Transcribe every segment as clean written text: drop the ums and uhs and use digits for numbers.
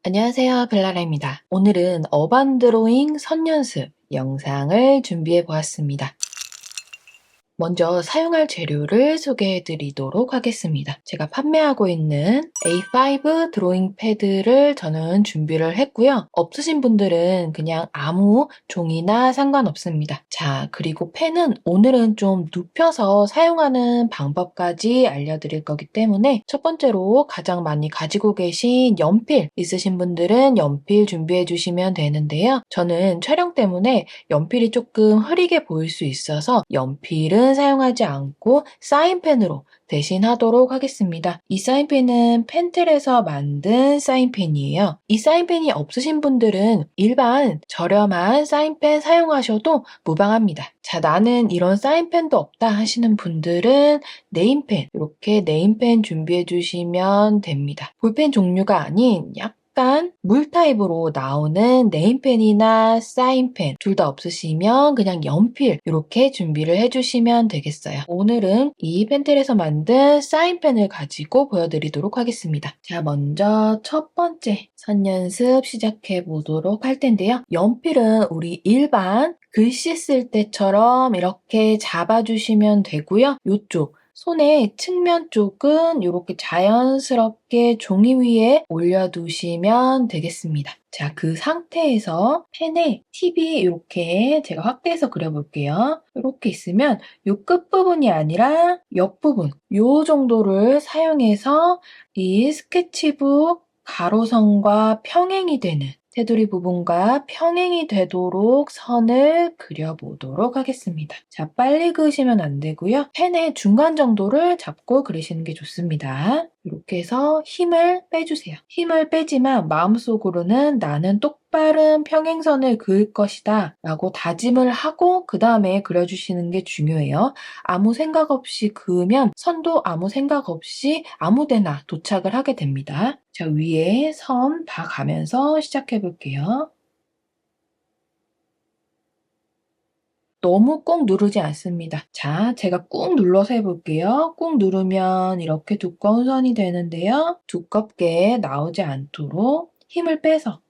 안녕하세요. 벨라라입니다. 오늘은 어반 드로잉 선연습 영상을 준비해 보았습니다. 먼저 사용할 재료를 소개해 드리도록 하겠습니다. 제가 판매하고 있는 A5 드로잉 패드를 저는 준비를 했고요. 없으신 분들은 그냥 아무 종이나 상관없습니다. 자, 그리고 펜은 오늘은 좀 눕혀서 사용하는 방법까지 알려드릴 거기 때문에 첫 번째로 가장 많이 가지고 계신 연필 있으신 분들은 연필 준비해 주시면 되는데요. 저는 촬영 때문에 연필이 조금 흐리게 보일 수 있어서 연필은 사용하지 않고 사인펜으로 대신하도록 하겠습니다. 이 사인펜은 펜틀에서 만든 사인펜이에요. 이 사인펜이 없으신 분들은 일반 저렴한 사인펜 사용하셔도 무방합니다. 자, 나는 이런 사인펜도 없다 하시는 분들은 네임펜, 이렇게 네임펜 준비해 주시면 됩니다. 볼펜 종류가 아닌 약간 물 타입으로 나오는 네임펜이나 사인펜 둘 다 없으시면 그냥 연필 이렇게 준비를 해주시면 되겠어요. 오늘은 이 펜틀에서 만든 사인펜을 가지고 보여드리도록 하겠습니다. 자, 먼저 첫 번째 선연습 시작해 보도록 할 텐데요. 연필은 우리 일반 글씨 쓸 때처럼 이렇게 잡아주시면 되고요. 이쪽 손의 측면 쪽은 이렇게 자연스럽게 종이 위에 올려두시면 되겠습니다. 자, 그 상태에서 펜에 팁이 이렇게 제가 확대해서 그려볼게요. 이렇게 있으면 이 끝부분이 아니라 옆부분 이 정도를 사용해서 이 스케치북 가로선과 평행이 되는 테두리 부분과 평행이 되도록 선을 그려보도록 하겠습니다. 자, 빨리 그으시면 안 되고요. 펜의 중간 정도를 잡고 그리시는 게 좋습니다. 이렇게 해서 힘을 빼주세요. 힘을 빼지만 마음속으로는 나는 똑바른 평행선을 그을 것이다 라고 다짐을 하고 그 다음에 그려주시는 게 중요해요. 아무 생각 없이 그으면 선도 아무 생각 없이 아무데나 도착을 하게 됩니다. 자, 위에 선 다 가면서 시작해 볼게요. 너무 꾹 누르지 않습니다. 자, 제가 꾹 눌러서 해볼게요. 꾹 누르면 이렇게 두꺼운 선이 되는데요. 두껍게 나오지 않도록 힘을 빼서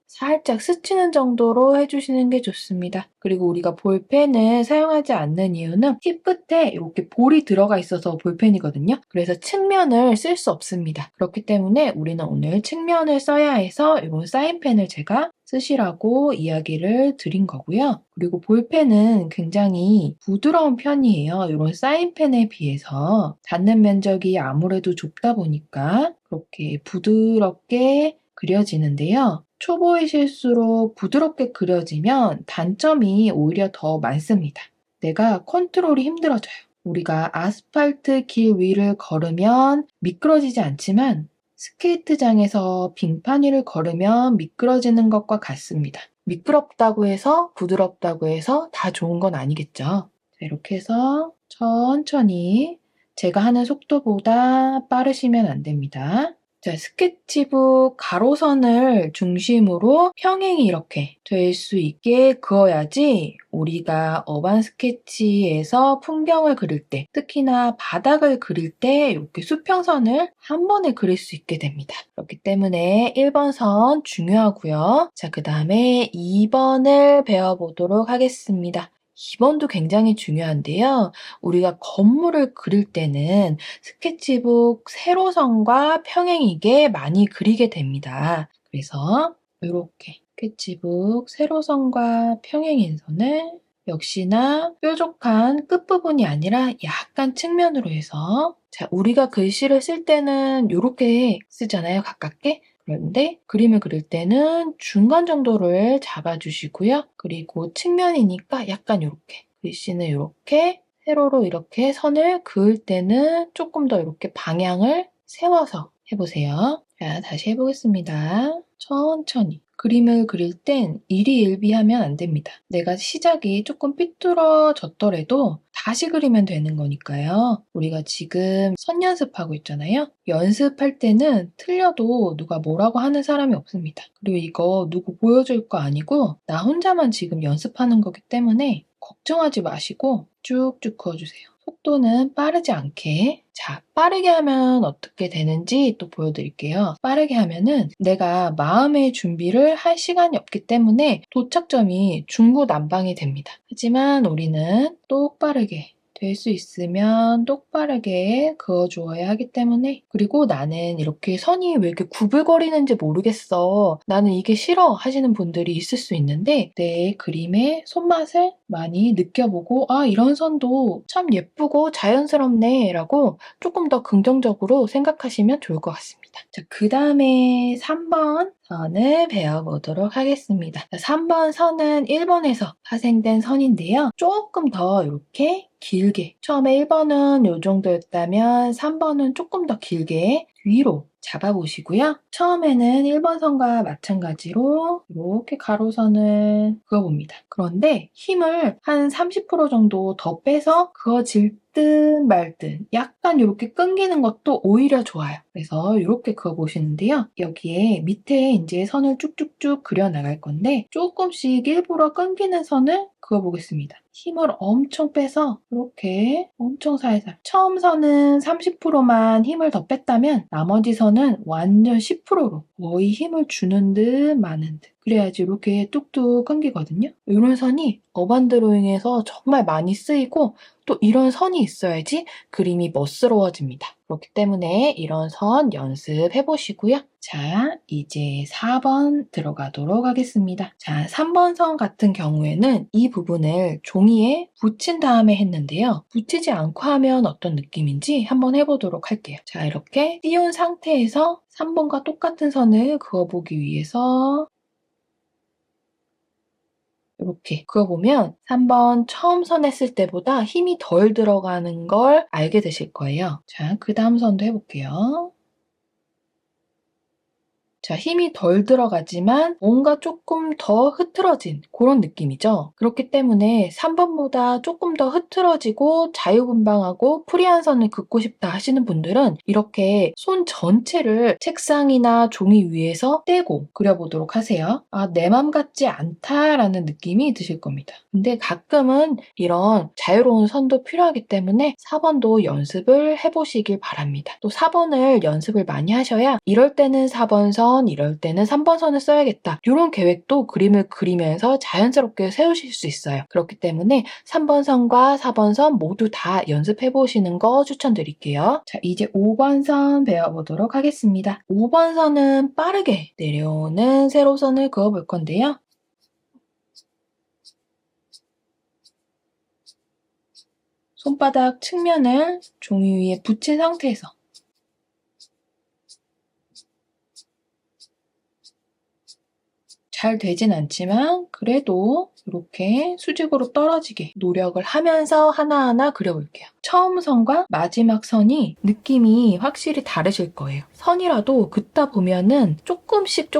살짝 스치는 정도로 해주시는 게 좋습니다. 그리고 우리가 볼펜을 사용하지 않는 이유는 팁 끝에 이렇게 볼이 들어가 있어서 볼펜이거든요. 그래서 측면을 쓸 수 없습니다. 그렇기 때문에 우리는 오늘 측면을 써야 해서 이런 사인펜을 제가 쓰시라고 이야기를 드린 거고요. 그리고 볼펜은 굉장히 부드러운 편이에요. 이런 사인펜에 비해서 닿는 면적이 아무래도 좁다 보니까 그렇게 부드럽게 그려지는데요. 초보이실수록 부드럽게 그려지면 단점이 오히려 더 많습니다. 내가 컨트롤이 힘들어져요. 우리가 아스팔트 길 위를 걸으면 미끄러지지 않지만 스케이트장에서 빙판 위를 걸으면 미끄러지는 것과 같습니다. 미끄럽다고 해서 부드럽다고 해서 다 좋은 건 아니겠죠. 자, 이렇게 해서 천천히 제가 하는 속도보다 빠르시면 안 됩니다. 자, 스케치북 가로선을 중심으로 평행이 이렇게 될 수 있게 그어야지 우리가 어반 스케치에서 풍경을 그릴 때, 특히나 바닥을 그릴 때 이렇게 수평선을 한 번에 그릴 수 있게 됩니다. 그렇기 때문에 1번 선 중요하고요. 자, 그 다음에 2번을 배워보도록 하겠습니다. 2번도 굉장히 중요한데요. 우리가 건물을 그릴 때는 스케치북 세로선과 평행이게 많이 그리게 됩니다. 그래서 이렇게 스케치북 세로선과 평행인 선을 역시나 뾰족한 끝부분이 아니라 약간 측면으로 해서 자, 우리가 글씨를 쓸 때는 이렇게 쓰잖아요. 가깝게. 그런데 그림을 그릴 때는 중간 정도를 잡아주시고요. 그리고 측면이니까 약간 이렇게 글씨는 이렇게 세로로 이렇게 선을 그을 때는 조금 더 이렇게 방향을 세워서 해보세요. 자, 다시 해보겠습니다. 천천히. 그림을 그릴 땐 일희일비하면 안 됩니다. 내가 시작이 조금 삐뚤어졌더라도 다시 그리면 되는 거니까요. 우리가 지금 선 연습하고 있잖아요. 연습할 때는 틀려도 누가 뭐라고 하는 사람이 없습니다. 그리고 이거 누구 보여줄 거 아니고 나 혼자만 지금 연습하는 거기 때문에 걱정하지 마시고 쭉쭉 그어주세요. 속도는 빠르지 않게. 자, 빠르게 하면 어떻게 되는지 또 보여드릴게요. 빠르게 하면은 내가 마음의 준비를 할 시간이 없기 때문에 도착점이 중구난방이 됩니다. 하지만 우리는 똑바르게 될 수 있으면 똑바르게 그어주어야 하기 때문에, 그리고 나는 이렇게 선이 왜 이렇게 구불거리는지 모르겠어, 나는 이게 싫어 하시는 분들이 있을 수 있는데, 내 그림의 손맛을 많이 느껴보고 아, 이런 선도 참 예쁘고 자연스럽네 라고 조금 더 긍정적으로 생각하시면 좋을 것 같습니다. 자, 그 다음에 3번 선을 배워보도록 하겠습니다. 3번 선은 일본에서 파생된 선인데요. 조금 더 이렇게 길게, 처음에 1번은 이 정도였다면 3번은 조금 더 길게 위로 잡아보시고요. 처음에는 1번 선과 마찬가지로 이렇게 가로선을 그어봅니다. 그런데 힘을 한 30% 정도 더 빼서 그어질 듯 말 듯 약간 이렇게 끊기는 것도 오히려 좋아요. 그래서 이렇게 그어보시는데요. 여기에 밑에 이제 선을 쭉쭉쭉 그려 나갈 건데 조금씩 일부러 끊기는 선을 그어보겠습니다. 힘을 엄청 빼서 이렇게 엄청 살살. 처음 선은 30%만 힘을 더 뺐다면 나머지 선은 완전 10%로 거의 힘을 주는 듯 마는 듯. 그래야지 이렇게 뚝뚝 끊기거든요. 이런 선이 어반 드로잉에서 정말 많이 쓰이고, 또 이런 선이 있어야지 그림이 멋스러워집니다. 그렇기 때문에 이런 선 연습해 보시고요. 자, 이제 4번 들어가도록 하겠습니다. 자, 3번 선 같은 경우에는 이 부분을 종이에 붙인 다음에 했는데요. 붙이지 않고 하면 어떤 느낌인지 한번 해보도록 할게요. 자, 이렇게 띄운 상태에서 3번과 똑같은 선을 그어보기 위해서 이렇게 그어보면 3번 처음 선 했을 때보다 힘이 덜 들어가는 걸 알게 되실 거예요. 자, 그 다음 선도 해볼게요. 자, 힘이 덜 들어가지만 뭔가 조금 더 흐트러진 그런 느낌이죠. 그렇기 때문에 3번보다 조금 더 흐트러지고 자유분방하고 프리한 선을 긋고 싶다 하시는 분들은 이렇게 손 전체를 책상이나 종이 위에서 떼고 그려보도록 하세요. 아, 내 맘 같지 않다라는 느낌이 드실 겁니다. 근데 가끔은 이런 자유로운 선도 필요하기 때문에 4번도 연습을 해보시길 바랍니다. 또 4번을 연습을 많이 하셔야 이럴 때는 4번 선, 이럴 때는 3번 선을 써야겠다, 이런 계획도 그림을 그리면서 자연스럽게 세우실 수 있어요. 그렇기 때문에 3번 선과 4번 선 모두 다 연습해 보시는 거 추천드릴게요. 자, 이제 5번 선 배워보도록 하겠습니다. 5번 선은 빠르게 내려오는 세로선을 그어볼 건데요. 손바닥 측면을 종이 위에 붙인 상태에서 잘 되진 않지만 그래도 이렇게 수직으로 떨어지게 노력을 하면서 하나하나 그려볼게요. 처음 선과 마지막 선이 느낌이 확실히 다르실 거예요. 선이라도 긋다 보면은 조금씩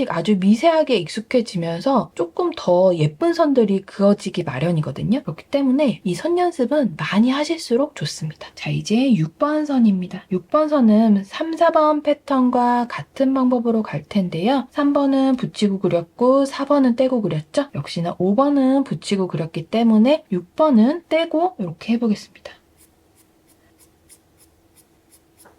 아주 미세하게 익숙해지면서 조금 더 예쁜 선들이 그어지기 마련이거든요. 그렇기 때문에 이 선 연습은 많이 하실수록 좋습니다. 자, 이제 6번 선입니다. 6번 선은 3, 4번 패턴과 같은 방법으로 갈 텐데요. 3번은 붙이고 그렸고 4번은 떼고 그렸죠? 역시나 5번은 붙이고 그렸기 때문에 6번은 떼고 이렇게 해보겠습니다.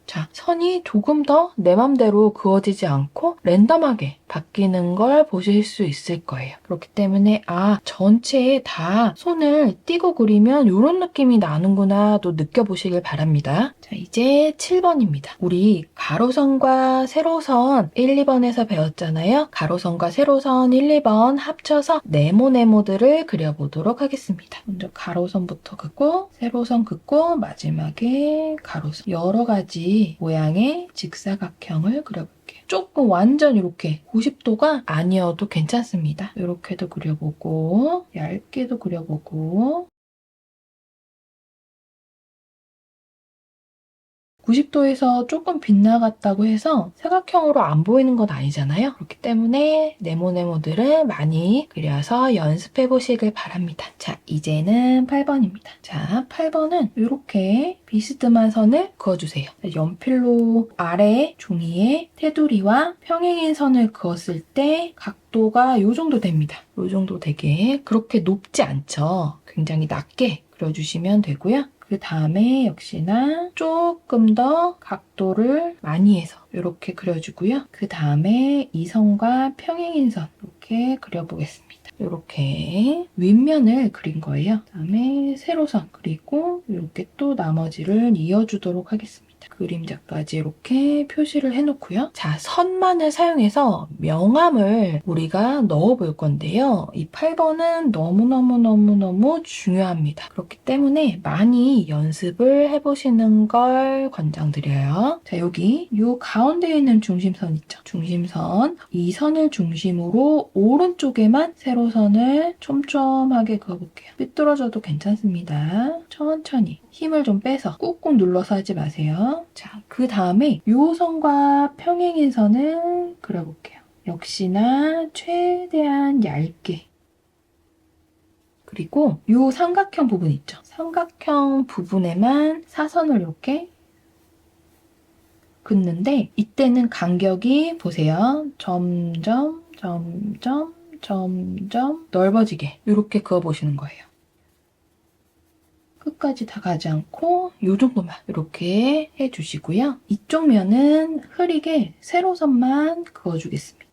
자, 선이 조금 더 내 맘대로 그어지지 않고 랜덤하게 바뀌는 걸 보실 수 있을 거예요. 그렇기 때문에 아, 전체에 다 손을 띄고 그리면 이런 느낌이 나는구나 또 느껴보시길 바랍니다. 자, 이제 7번입니다. 우리 가로선과 세로선 1, 2번에서 배웠잖아요. 가로선과 세로선 1, 2번 합쳐서 네모네모들을 그려보도록 하겠습니다. 먼저 가로선부터 긋고 세로선 긋고 마지막에 가로선, 여러 가지 모양의 직사각형을 그려볼게요. 조금 완전 이렇게 90도가 아니어도 괜찮습니다. 이렇게도 그려보고 얇게도 그려보고 90도에서 조금 빗나갔다고 해서 사각형으로 안 보이는 건 아니잖아요. 그렇기 때문에 네모네모들을 많이 그려서 연습해 보시길 바랍니다. 자, 이제는 8번입니다. 자, 8번은 이렇게 비스듬한 선을 그어주세요. 연필로 아래 종이에 테두리와 평행인 선을 그었을 때 각도가 이 정도 됩니다. 이 정도 되게 그렇게 높지 않죠. 굉장히 낮게 그려주시면 되고요. 그 다음에 역시나 조금 더 각도를 많이 해서 이렇게 그려주고요. 그 다음에 이 선과 평행인 선 이렇게 그려보겠습니다. 이렇게 윗면을 그린 거예요. 그 다음에 세로선 그리고 이렇게 또 나머지를 이어주도록 하겠습니다. 그림자까지 이렇게 표시를 해놓고요. 자, 선만을 사용해서 명암을 우리가 넣어볼 건데요. 이 8번은 너무너무 중요합니다. 그렇기 때문에 많이 연습을 해보시는 걸 권장드려요. 자, 여기 이 가운데 있는 중심선 있죠? 중심선, 이 선을 중심으로 오른쪽에만 세로선을 촘촘하게 그어볼게요. 삐뚤어져도 괜찮습니다. 천천히 힘을 좀 빼서 꾹꾹 눌러서 하지 마세요. 자, 그 다음에 이 선과 평행인 선을 그려볼게요. 역시나 최대한 얇게. 그리고 이 삼각형 부분 있죠? 삼각형 부분에만 사선을 이렇게 긋는데 이때는 간격이 보세요. 점점 넓어지게 이렇게 그어보시는 거예요. 끝까지 다 가지 않고 이 정도만 이렇게 해주시고요. 이쪽 면은 흐리게 세로선만 그어주겠습니다.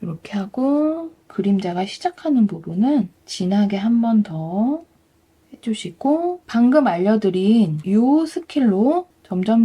이렇게 하고 그림자가 시작하는 부분은 진하게 한 번 더 해주시고 방금 알려드린 이 스킬로 점점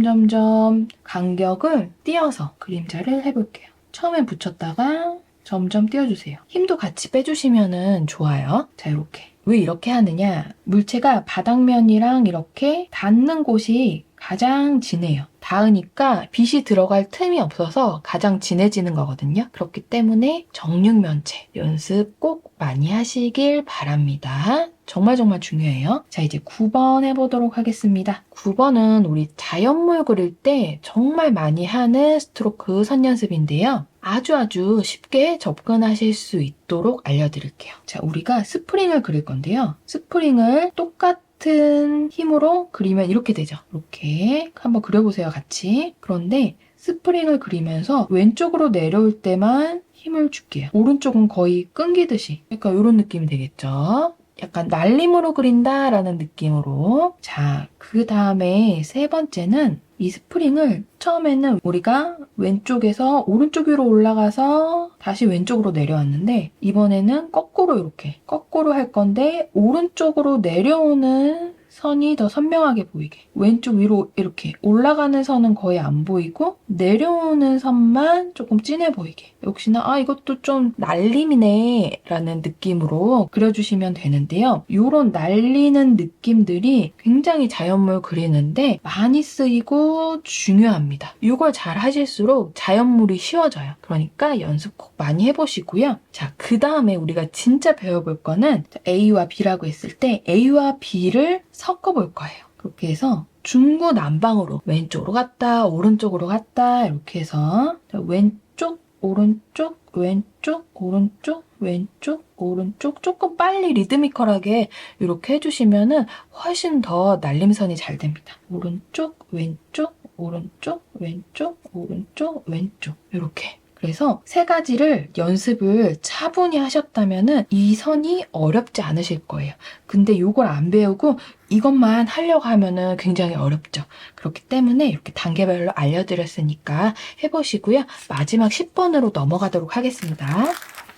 간격을 띄어서 그림자를 해볼게요. 처음에 붙였다가 점점 띄워주세요. 힘도 같이 빼주시면 좋아요. 자, 이렇게. 왜 이렇게 하느냐? 물체가 바닥면이랑 이렇게 닿는 곳이 가장 진해요. 닿으니까 빛이 들어갈 틈이 없어서 가장 진해지는 거거든요. 그렇기 때문에 정육면체 연습 꼭 많이 하시길 바랍니다. 정말 중요해요. 자, 이제 9번 해보도록 하겠습니다. 9번은 우리 자연물 그릴 때 정말 많이 하는 스트로크 선 연습인데요. 아주 쉽게 접근하실 수 있도록 알려드릴게요. 자, 우리가 스프링을 그릴 건데요. 스프링을 똑같은 힘으로 그리면 이렇게 되죠. 이렇게 한번 그려보세요, 같이. 그런데 스프링을 그리면서 왼쪽으로 내려올 때만 힘을 줄게요. 오른쪽은 거의 끊기듯이. 약간 이런 느낌이 되겠죠? 약간 날림으로 그린다라는 느낌으로. 자, 그 다음에 세 번째는 이 스프링을 처음에는 우리가 왼쪽에서 오른쪽 위로 올라가서 다시 왼쪽으로 내려왔는데 이번에는 거꾸로 이렇게 거꾸로 할 건데 오른쪽으로 내려오는 선이 더 선명하게 보이게 왼쪽 위로 이렇게 올라가는 선은 거의 안 보이고 내려오는 선만 조금 진해 보이게 역시나 이것도 좀 날림이네 라는 느낌으로 그려주시면 되는데요. 이런 날리는 느낌들이 굉장히 자연물 그리는데 많이 쓰이고 중요합니다. 이걸 잘 하실수록 자연물이 쉬워져요. 그러니까 연습 꼭 많이 해보시고요. 자, 그 다음에 우리가 진짜 배워볼 거는 A와 B라고 했을 때 A와 B를 섞어볼 거예요. 그렇게 해서 중구난방으로 왼쪽으로 갔다 오른쪽으로 갔다 이렇게 해서 왼쪽 오른쪽 왼쪽 오른쪽 왼쪽 오른쪽 조금 빨리 리드미컬하게 이렇게 해주시면 훨씬 더 날림선이 잘 됩니다. 오른쪽 왼쪽 오른쪽 왼쪽 오른쪽 왼쪽 이렇게 그래서 세 가지를 연습을 차분히 하셨다면 이 선이 어렵지 않으실 거예요. 근데 이걸 안 배우고 이것만 하려고 하면 굉장히 어렵죠. 그렇기 때문에 이렇게 단계별로 알려드렸으니까 해보시고요. 마지막 10번으로 넘어가도록 하겠습니다.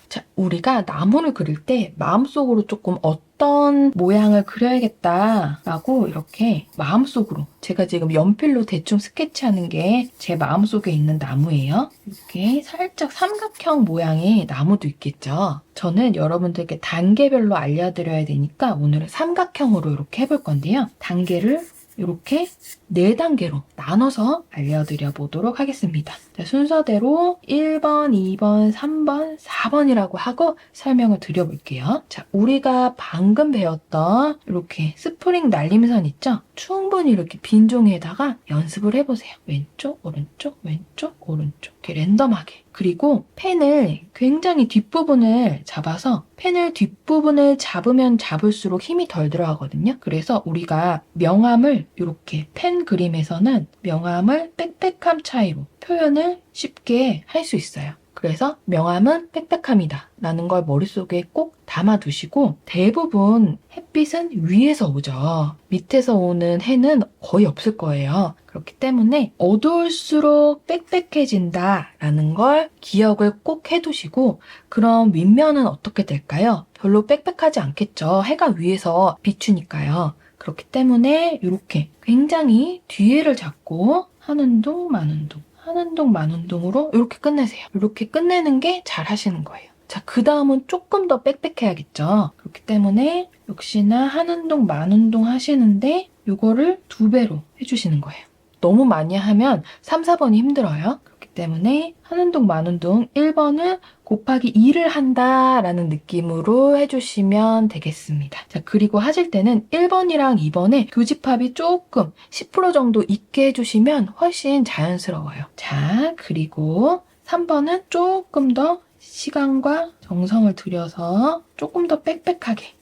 자, 우리가 나무를 그릴 때 마음속으로 조금 어떤 모양을 그려야겠다라고 이렇게 마음속으로 제가 지금 연필로 대충 스케치하는 게 제 마음속에 있는 나무예요. 이렇게 살짝 삼각형 모양의 나무도 있겠죠. 저는 여러분들께 단계별로 알려드려야 되니까 오늘은 삼각형으로 이렇게 해볼 건데요. 단계를 이렇게 4단계로 나눠서 알려드려 보도록 하겠습니다. 자, 순서대로 1번, 2번, 3번, 4번이라고 하고 설명을 드려볼게요. 자, 우리가 방금 배웠던 이렇게 스프링 날림선 있죠? 충분히 이렇게 빈 종이에다가 연습을 해보세요. 왼쪽, 오른쪽, 왼쪽, 오른쪽 이렇게 랜덤하게. 그리고 펜을 굉장히 뒷부분을 잡아서 펜을 뒷부분을 잡으면 잡을수록 힘이 덜 들어가거든요. 그래서 우리가 명암을 이렇게 펜 그림에서는 명암을 빽빽함 차이로 표현을 쉽게 할 수 있어요. 그래서 명암은 빽빽합니다 라는 걸 머릿속에 꼭 담아두시고, 대부분 햇빛은 위에서 오죠. 밑에서 오는 해는 거의 없을 거예요. 그렇기 때문에 어두울수록 빽빽해진다 라는 걸 기억을 꼭 해두시고, 그럼 윗면은 어떻게 될까요? 별로 빽빽하지 않겠죠. 해가 위에서 비추니까요. 그렇기 때문에 이렇게 굉장히 뒤에를 잡고 하는 둥 마는 둥 하는 둥 마는 둥으로 이렇게 끝내세요. 이렇게 끝내는 게 잘 하시는 거예요. 자, 그 다음은 조금 더 빽빽해야겠죠. 그렇기 때문에 역시나 하는 둥 마는 둥 하시는데 이거를 2배로 해주시는 거예요. 너무 많이 하면 3, 4번이 힘들어요. 그렇기 때문에 하는 둥 마는 둥 1번은 곱하기 2를 한다라는 느낌으로 해주시면 되겠습니다. 자, 그리고 하실 때는 1번이랑 2번의 교집합이 조금 10% 정도 있게 해주시면 훨씬 자연스러워요. 자, 그리고 3번은 조금 더 시간과 정성을 들여서 조금 더 빽빽하게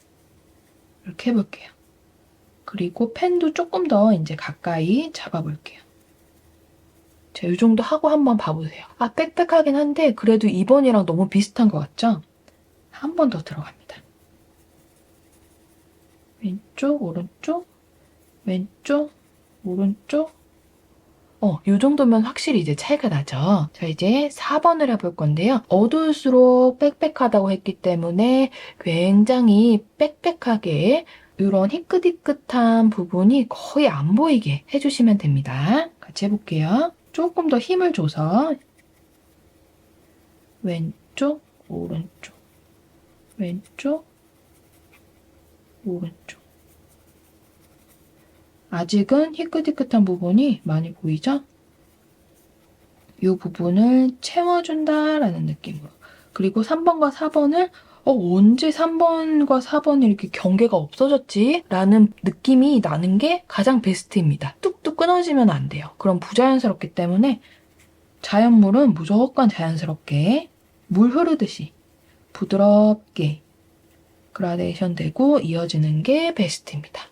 이렇게 해볼게요. 그리고 펜도 조금 더 이제 가까이 잡아볼게요. 자, 이 정도 하고 한번 봐보세요. 아, 빽빽하긴 한데 그래도 2번이랑 너무 비슷한 것 같죠? 한 번 더 들어갑니다. 왼쪽, 오른쪽, 왼쪽, 오른쪽. 이 정도면 확실히 이제 차이가 나죠. 자, 이제 4번을 해볼 건데요. 어두울수록 빽빽하다고 했기 때문에 굉장히 빽빽하게 이런 희끗희끗한 부분이 거의 안 보이게 해주시면 됩니다. 같이 해볼게요. 조금 더 힘을 줘서 왼쪽, 오른쪽, 왼쪽, 오른쪽. 아직은 희끗희끗한 부분이 많이 보이죠? 이 부분을 채워준다라는 느낌으로. 그리고 3번과 4번을 언제 3번과 4번이 이렇게 경계가 없어졌지? 라는 느낌이 나는 게 가장 베스트입니다. 뚝뚝 끊어지면 안 돼요. 그럼 부자연스럽기 때문에 자연물은 무조건 자연스럽게 물 흐르듯이 부드럽게 그라데이션 되고 이어지는 게 베스트입니다.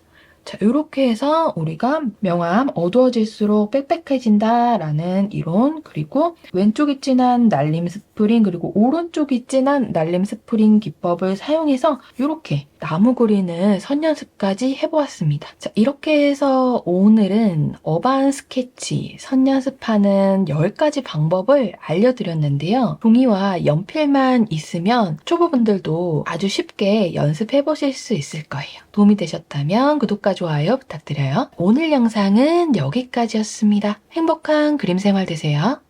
자, 이렇게 해서 우리가 명암 어두워질수록 빽빽해진다라는 이론, 그리고 왼쪽이 진한 날림 스프링, 그리고 오른쪽이 진한 날림 스프링 기법을 사용해서 이렇게 나무 그리는 선연습까지 해보았습니다. 자, 이렇게 해서 오늘은 어반 스케치 선연습하는 10가지 방법을 알려드렸는데요. 종이와 연필만 있으면 초보분들도 아주 쉽게 연습해보실 수 있을 거예요. 도움이 되셨다면 구독과 좋아요 부탁드려요. 오늘 영상은 여기까지였습니다. 행복한 그림 생활 되세요.